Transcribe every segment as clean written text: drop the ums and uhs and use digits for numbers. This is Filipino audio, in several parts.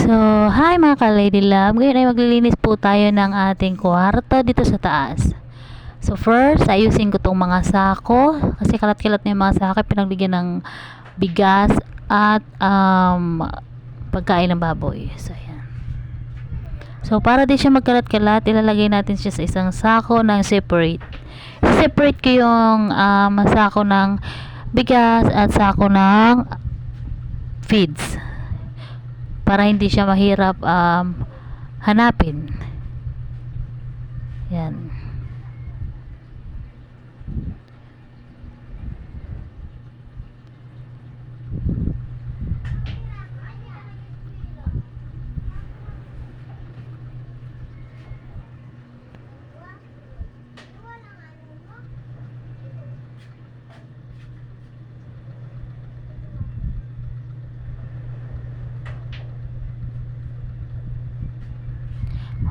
So, hi mga ka-lady love. Ngayon ay maglilinis po tayo ng ating kwarto dito sa taas. So, first, ayusin ko tong mga sako. Kasi kalat-kalat na yung mga sako. Pinagbigyan ng bigas at pagkain ng baboy. So, ayan. So, para di siya magkalat-kalat, ilalagay natin siya sa isang sako ng separate. Separate ko yung sako ng bigas at sako ng feeds. Para hindi siya mahirap hanapin. Yan.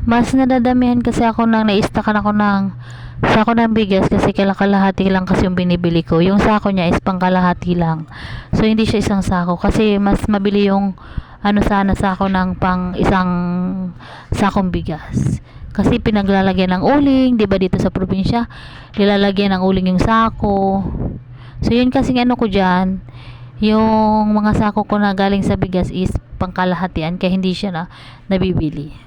Mas nadadamihan kasi ako nang naistakan ako ng sako ng bigas kasi kalahati lang kasi yung binibili ko. Yung sako niya is pangkalahati lang. So hindi siya isang sako kasi mas mabili yung sana sako ng pang isang sakong bigas. Kasi pinaglalagyan ng uling, 'di ba dito sa probinsya, nilalagyan ng uling yung sako. So yun kasi ko diyan, yung mga sako ko na galing sa bigas is pangkalahatian kaya hindi siya nabibili.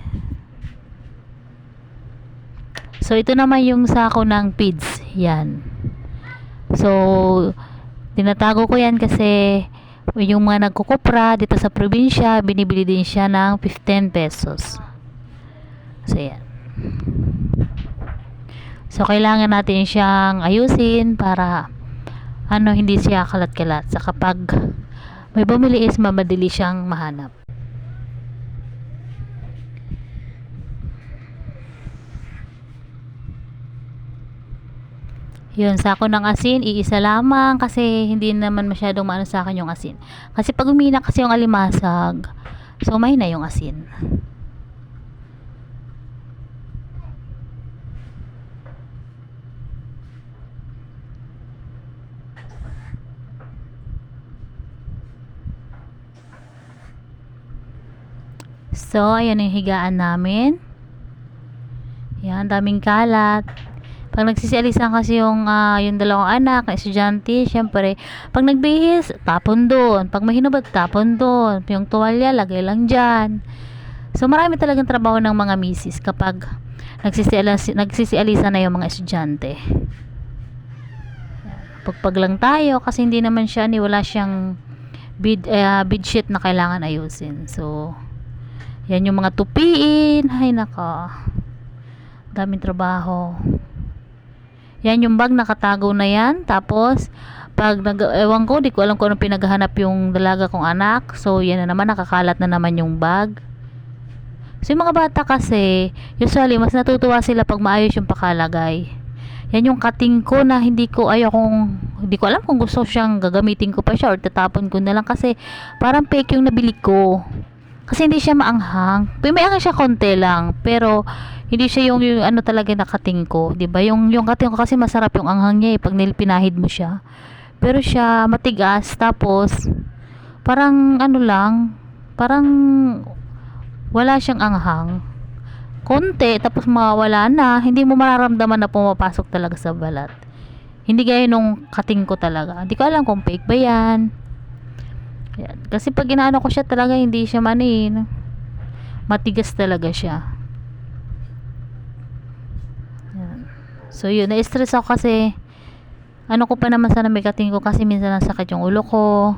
So, ito naman yung sako ng feeds. Yan. So, tinatago ko yan kasi yung mga nagkukupra dito sa probinsya, binibili din siya ng 15 pesos. So, yan. So, kailangan natin siyang ayusin para hindi siya kalat-kalat. Sa kapag may bumili is mamadali siyang mahanap. Yun, sako ng asin, iisa lamang kasi hindi naman masyadong maano sa akin yung asin. Kasi pag umina kasi yung alimasag, so may na yung asin. So, ayan yung higaan namin. Yan, daming kalat. Pag nagsisialisan kasi yung dalawang anak na estudyante, syempre, pag nagbihis, tapon doon. Pag mahinubad, tapon doon. Yung tuwalya, lagay lang dyan. So, marami talagang trabaho ng mga misis kapag nagsisialisan na yung mga estudyante. Pagpag lang tayo kasi hindi naman siya, wala siyang bedsheet na kailangan ayusin. So, yan yung mga tupiin. Ay, naka. Daming trabaho. Yan yung bag, nakatago na yan. Tapos, pag ewan ko, di ko alam kung anong pinaghahanap yung dalaga kong anak. So, yan na naman, nakakalat na naman yung bag. So, yung mga bata kasi, usually, mas natutuwa sila pag maayos yung pakalagay. Yan yung cutting ko na hindi ko alam kung gusto siyang gagamitin ko pa siya or tatapon ko na lang kasi parang fake yung nabili ko. Kasi hindi siya maanghang. May anghang siya konti lang, pero hindi siya yung talaga nakating ko, 'di ba? Yung kating ko kasi masarap yung anghang niya pag pinahid mo siya. Pero siya matigas tapos parang parang wala siyang anghang. Konti tapos mawawala na, hindi mo mararamdaman na pumapasok talaga sa balat. Hindi gaya nung kating ko talaga. Hindi ko alam kung fake ba 'yan. Yan. Kasi pag inaano ko siya talaga hindi siya matigas talaga siya. Yan. So yun, na-stress ako kasi ko pa naman sana may cutting ko kasi minsan nasakit yung ulo ko.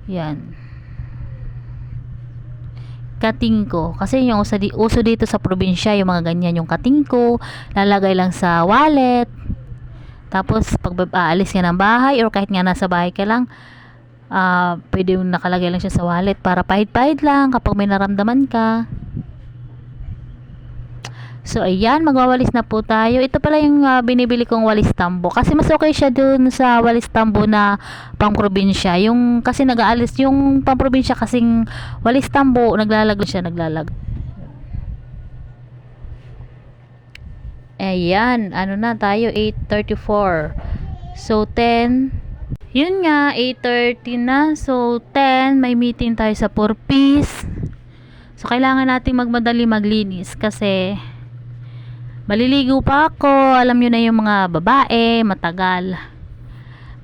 Yan. Cutting ko kasi yung uso dito sa probinsya yung mga ganyan yung cutting ko, lalagay lang sa wallet. Tapos pag aalis ka ng bahay or kahit nga nasa bahay ka lang, pwede yung nakalagay lang siya sa wallet para pahid-pahid lang kapag may naramdaman ka. So ayan, magwawalis na po tayo. Ito pala yung binibili kong walis tambo kasi mas okay siya dun sa walis tambo na pang probinsya. Yung kasi nag-aalis yung pang probinsya kasing walis tambo, naglalag siya. Ayan, na tayo, 8:34. So 10. Yun nga, 8:30 na. So 10, may meeting tayo sa Purpose. So, kailangan nating magmadali maglinis kasi maliligo pa ako. Alam nyo na yung mga babae, matagal.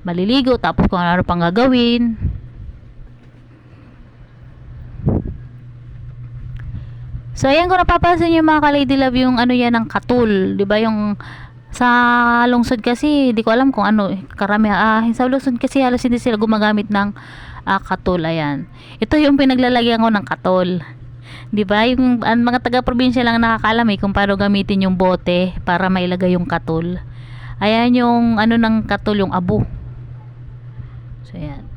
Maliligo, tapos kung ano pang gagawin. So, ayan, kung napapansin yung mga ka-lady love, yung ano yan ng katul. Diba yung sa lungsod kasi, di ko alam kung ano, karami, sa lungsod kasi halos hindi sila gumagamit ng katul. Ayan. Ito yung pinaglalagyan ko ng katul. 'Di ba? Yung mga taga-probinsya lang nakakaalam kung paano gamitin yung bote para mailagay yung katul. Ayan yung ano ng katul, yung abo. So ayan.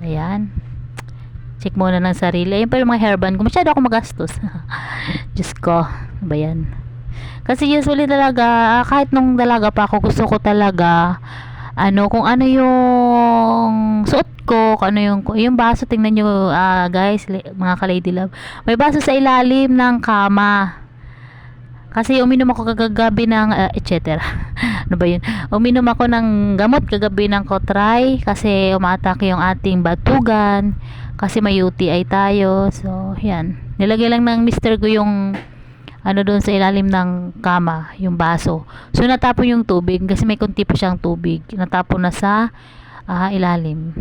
Ayan. Check muna ng sarili. Ayan pa yung mga hairband ko. Masyado ako magastos. Diyos ko. Ano ba yan? Kasi usually talaga, kahit nung dalaga pa ako, gusto ko talaga kung ano yung suot ko, kung ano yung baso. Tingnan nyo, guys, mga ka-lady love, may baso sa ilalim ng kama kasi uminom ako kagabi ng etc. Ano ba yun, uminom ako ng gamot kagabi ng Kotray kasi umaatake yung ating batugan kasi may UTI tayo. So yan, nilagay lang ng mister ko yung doon sa ilalim ng kama, yung baso. So natapon yung tubig kasi may kunti pa siyang tubig, natapon na sa ilalim.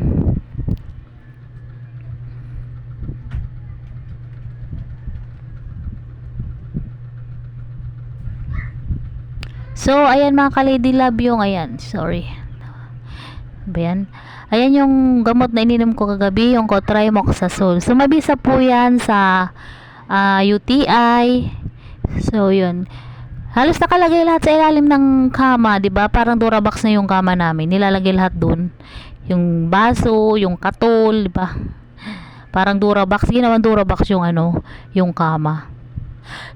So ayan mga ka-lady love, yung ayan, sorry ba yan? Ayan yung gamot na ininom ko kagabi, yung Cotrimoxazole. So mabisa po yan sa UTI. So yun, halos nakalagay lahat sa ilalim ng kama, 'di ba? Parang Durabox na yung kama namin. Nilalagay lahat doon. Yung baso, yung katul, 'di ba? Parang Durabox, ginawan Durabox yung yung kama.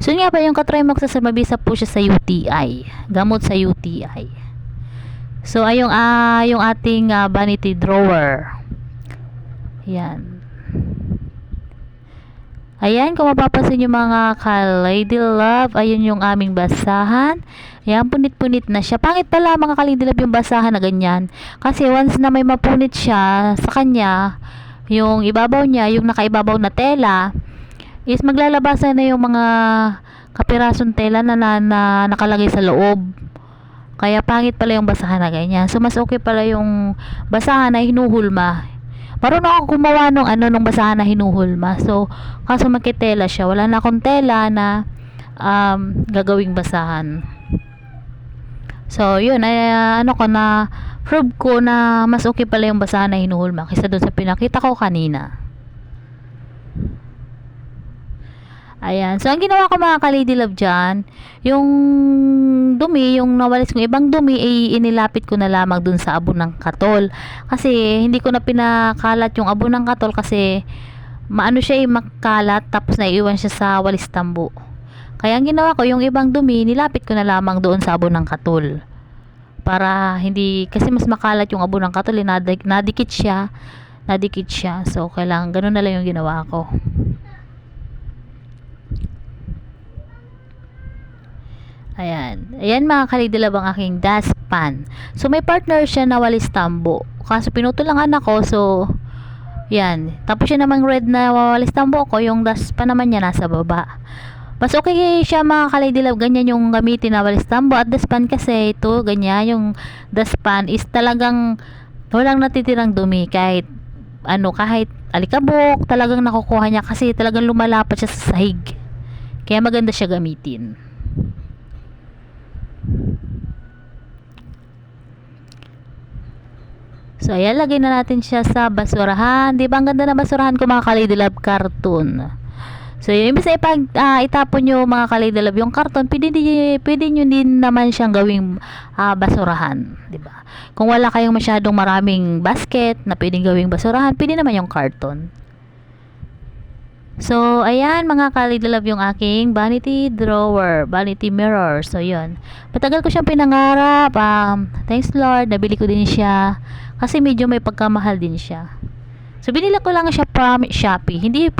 So yun nga pa yung Cotrimoxazole, mabisa po siya sa UTI. Gamot sa UTI. So ayong yung ating vanity drawer. Yan. Ayan, kung mapapansin yung mga ka-lady love, ayun yung aming basahan. Ayan, punit-punit na siya. Pangit pala mga ka-lady love yung basahan na ganyan. Kasi once na may mapunit siya sa kanya, yung ibabaw niya, yung nakaibabaw na tela, is maglalabasan na yung mga kapirasong tela na nakalagay sa loob. Kaya pangit pala yung basahan na ganyan. So mas okay pala yung basahan na hinuhulma. Marunong ako gumawa nung basahan na hinuhulma. So, kaso makitela siya. Wala na akong tela na gagawing basahan. So, yun. Ko na prove ko na mas okay pala yung basahan na hinuhulma kaysa doon sa pinakita ko kanina. Ayan. So, ang ginawa ko mga ka-lady love dyan, yung dumi, yung nawalis kong ibang dumi, inilapit ko na lamang dun sa abo ng katol. Kasi, hindi ko na pinakalat yung abo ng katol kasi, maano siya makalat, tapos naiiwan siya sa walis tambo. Kaya, ang ginawa ko, yung ibang dumi, nilapit ko na lamang doon sa abo ng katol. Para, hindi, kasi mas makalat yung abo ng katol, nadikit siya. So, kailangan, ganun na lang yung ginawa ko. Ayan mga ka-lady love ang aking dustpan. So may partner siya na walis tambo. Kaso pinutulangan ako, so yan. Tapos siya namang red na walis tambo ko, yung dustpan naman niya nasa baba. Mas okay siya mga ka-lady love, ganyan yung gamitin na walis tambo at dustpan kasi ito, ganyan yung dustpan is talagang walang natitirang dumi kahit kahit alikabok, talagang nakukuha niya kasi talagang lumalapat siya sa sahig. Kaya maganda siya gamitin. So, ayan, lagay na natin siya sa basurahan. Di ba, ang ganda na basurahan ko mga ka-lady love, karton. So, yun, imbis na itapon nyo mga ka-lady love yung karton, pwede nyo din naman siyang gawing basurahan. Di ba? Kung wala kayong masyadong maraming basket na pwedeng gawing basurahan, pwede naman yung karton. So, ayan mga ka-lady love yung aking vanity drawer, vanity mirror. So, yun. Patagal ko siyang pinangarap. Thanks Lord, nabili ko din siya. Kasi medyo may pagkamahal din siya. So, binila ko lang siya from Shopee. Hindi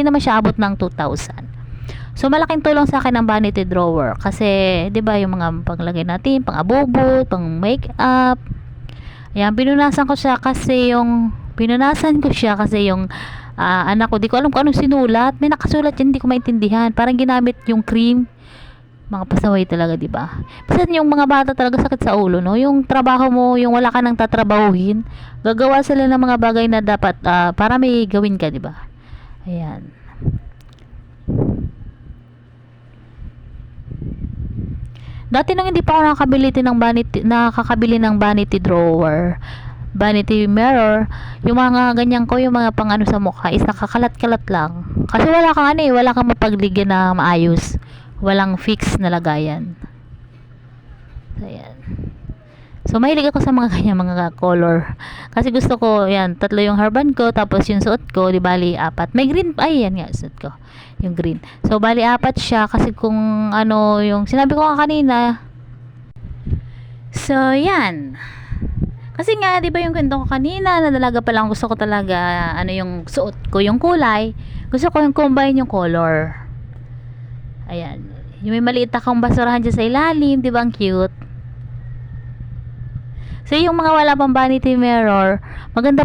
naman siya abot ng 2,000. So, malaking tulong sa akin ang vanity drawer. Kasi, di ba yung mga panglagay natin, pang abobot, pang makeup. Ayan, pinunasan ko siya kasi yung anak ko, di ko alam kung anong sinulat. May nakasulat yan, hindi ko maintindihan. Parang ginamit yung cream. Mga pasaway talaga, di ba? Minsan yung mga bata talaga sakit sa ulo, no? Yung trabaho mo, yung wala ka nang tatrabahuhin, gagawa sila ng mga bagay na dapat para may gawin ka, di ba? Ayan. Dati nang hindi pa ako nakakabili ng vanity drawer, vanity mirror, yung mga ganyan ko, yung mga pang ano sa mukha is nakakalat-kalat lang. Kasi wala kang mapagligyan na maayos. Walang fix na lagayan. So, ayan. So, mahilig ako sa mga ganyan, mga color. Kasi gusto ko, yan, 3 yung hairband ko, tapos yung suot ko, di bali, 4. May green, ay, yan nga, suot ko. Yung green. So, bali, 4 siya, kasi kung, ano, yung, sinabi ko nga kanina. So, yan. Kasi nga, di ba yung kwento ko kanina, na talaga palang gusto ko talaga, ano yung suot ko, yung kulay. Gusto ko yung combine yung color. Ayan. Yung may maliit akong basurahan dyan sa ilalim, di ba ang cute? So, yung mga wala pang vanity mirror, maganda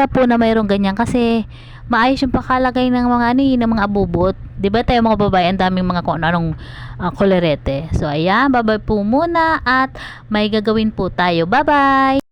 po na mayroong ganyan kasi maayos yung pakalagay ng mga ano yun, ng mga abubot. 'Di ba tayo mga babae, ang daming mga kung anong kolorete. So, ayan, bye-bye po muna at may gagawin po tayo. Bye-bye!